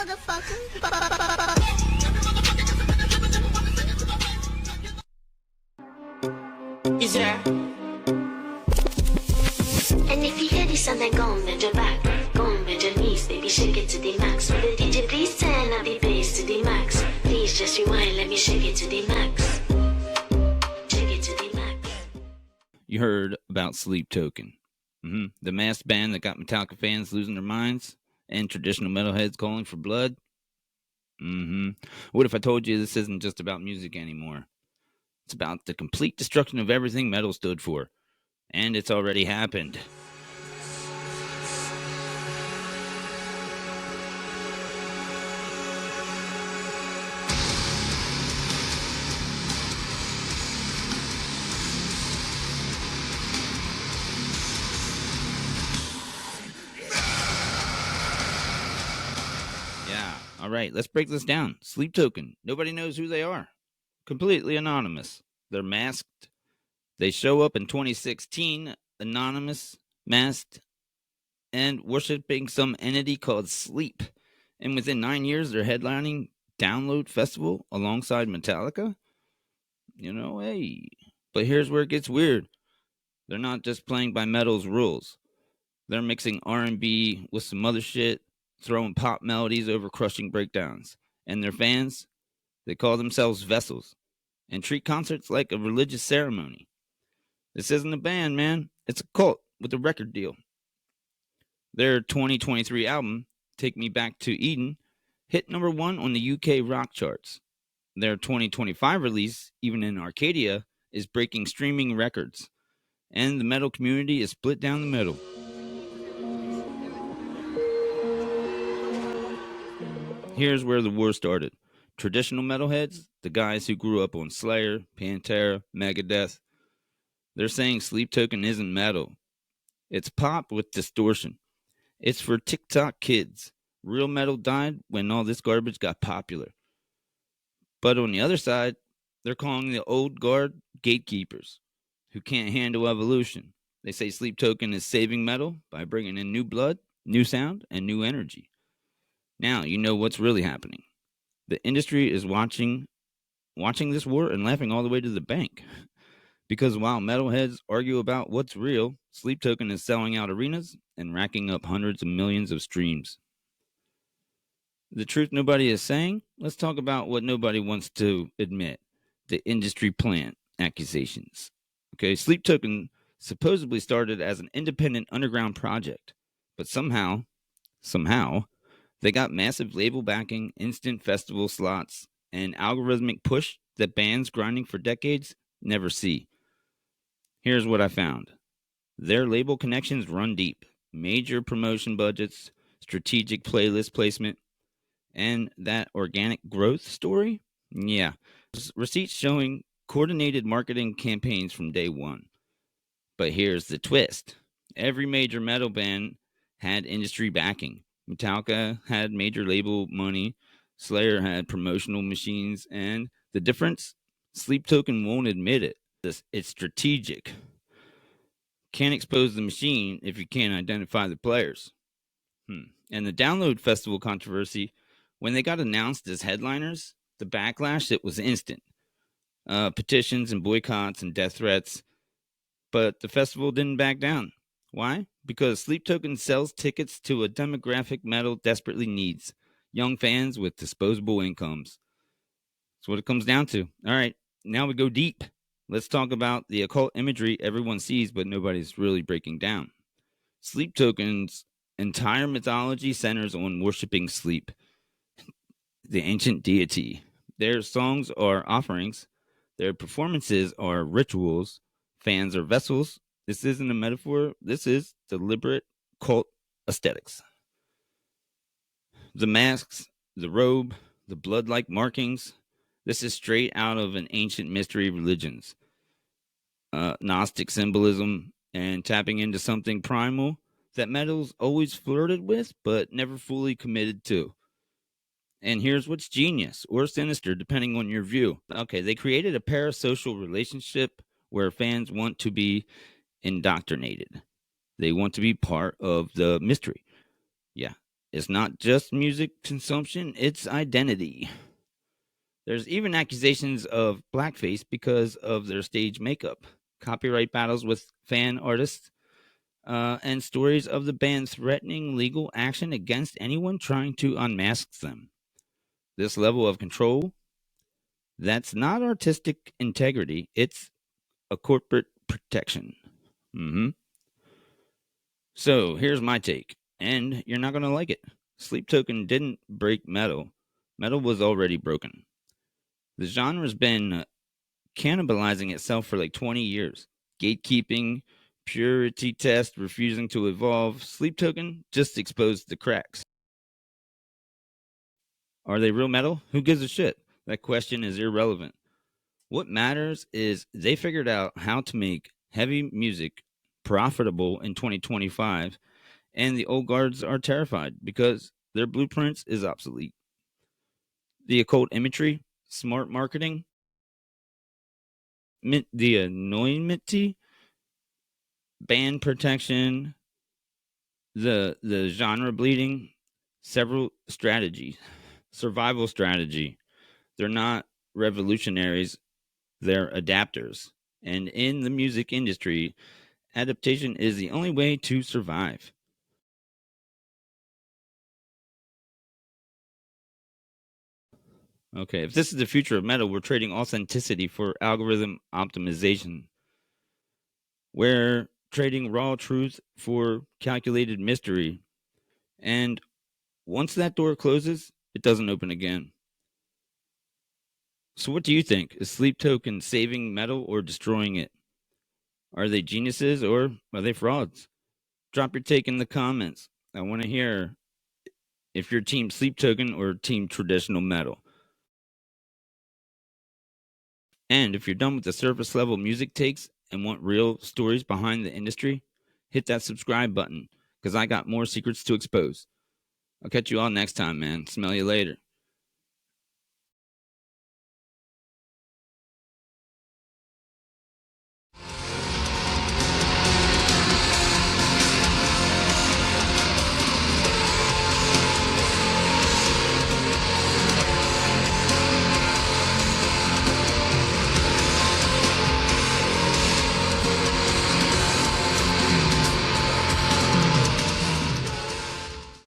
motherfucker. Is there? And if you hear this sound, then go and bend your back. Go and bend your knees, baby, shake it to the max. Will the DJ please turn up the bass to the max? Please just rewind, let me shake it to the max. Shake it to the max. You heard about Sleep Token. The masked band that got Metallica fans losing their minds and traditional metalheads calling for blood. What if I told you this isn't just about music anymore? It's about the complete destruction of everything metal stood for. And it's already happened. Yeah, all right, let's break this down. Sleep Token. Nobody knows who they are. Completely anonymous. They're masked. They show up in 2016, anonymous, masked, and worshiping some entity called Sleep. And within 9 years, they're headlining Download Festival alongside Metallica. Hey. But here's where it gets weird. They're not just playing by metal's rules. They're mixing R&B with some other shit, throwing pop melodies over crushing breakdowns. And their fans, they call themselves vessels and treat concerts like a religious ceremony. This isn't a band, man. It's a cult with a record deal. Their 2023 album, Take Me Back to Eden, hit number 1 on the UK rock charts. Their 2025 release, even in Arcadia, is breaking streaming records. And the metal community is split down the middle. Here's where the war started. Traditional metalheads, the guys who grew up on Slayer, Pantera, Megadeth, they're saying Sleep Token isn't metal. It's pop with distortion. It's for TikTok kids. Real metal died when all this garbage got popular. But on the other side, they're calling the old guard gatekeepers who can't handle evolution. They say Sleep Token is saving metal by bringing in new blood, new sound, and new energy. Now, you know what's really happening. The industry is watching this war and laughing all the way to the bank. Because while metalheads argue about what's real, Sleep Token is selling out arenas and racking up hundreds of millions of streams. The truth nobody is saying? Let's talk about what nobody wants to admit. The industry plant accusations. Okay, Sleep Token supposedly started as an independent underground project, but somehow, they got massive label backing, instant festival slots, and algorithmic push that bands grinding for decades never see. Here's what I found. Their label connections run deep. Major promotion budgets, strategic playlist placement, and that organic growth story? Yeah. Receipts showing coordinated marketing campaigns from day one. But here's the twist. Every major metal band had industry backing. Metallica had major label money. Slayer had promotional machines. And the difference? Sleep Token won't admit it. It's strategic. Can't expose the machine if you can't identify the players. And the Download Festival controversy, when they got announced as headliners, the backlash, it was instant. Petitions and boycotts and death threats. But the festival didn't back down. Why? Because Sleep Token sells tickets to a demographic metal desperately needs. Young fans with disposable incomes. That's what it comes down to. All right, now we go deep. Let's talk about the occult imagery everyone sees, but nobody's really breaking down. Sleep Token's entire mythology centers on worshiping sleep, the ancient deity. Their songs are offerings. Their performances are rituals. Fans are vessels. This isn't a metaphor. This is deliberate cult aesthetics. The masks, the robe, the blood-like markings. This is straight out of an ancient mystery religions. Gnostic symbolism and tapping into something primal that metal's always flirted with but never fully committed to. And here's what's genius or sinister depending on your view. Okay, they created a parasocial relationship where fans want to be indoctrinated. They want to be part of the mystery. Yeah. It's not just music consumption, it's identity. There's even accusations of blackface because of their stage makeup, copyright battles with fan artists, and stories of the band threatening legal action against anyone trying to unmask them. This level of control, that's not artistic integrity, it's a corporate protection. So here's my take, and you're not going to like it. Sleep Token didn't break metal, metal was already broken. The genre's been cannibalizing itself for like 20 years. Gatekeeping, purity test, refusing to evolve. Sleep Token just exposed the cracks. Are they real metal? Who gives a shit? That question is irrelevant. What matters is they figured out how to make heavy music profitable in 2025, and the old guards are terrified because their blueprints is obsolete. The occult imagery, smart marketing, the anonymity, band protection, the genre bleeding, several strategies, survival strategy. They're not revolutionaries, they're adapters. And in the music industry, adaptation is the only way to survive. Okay, if this is the future of metal, we're trading authenticity for algorithm optimization. We're trading raw truth for calculated mystery. And once that door closes, it doesn't open again. So what do you think? Is Sleep Token saving metal or destroying it? Are they geniuses or are they frauds? Drop your take in the comments. I want to hear if you're team Sleep Token or team traditional metal. And if you're done with the surface level music takes and want real stories behind the industry, hit that subscribe button because I got more secrets to expose. I'll catch you all next time, man. Smell you later.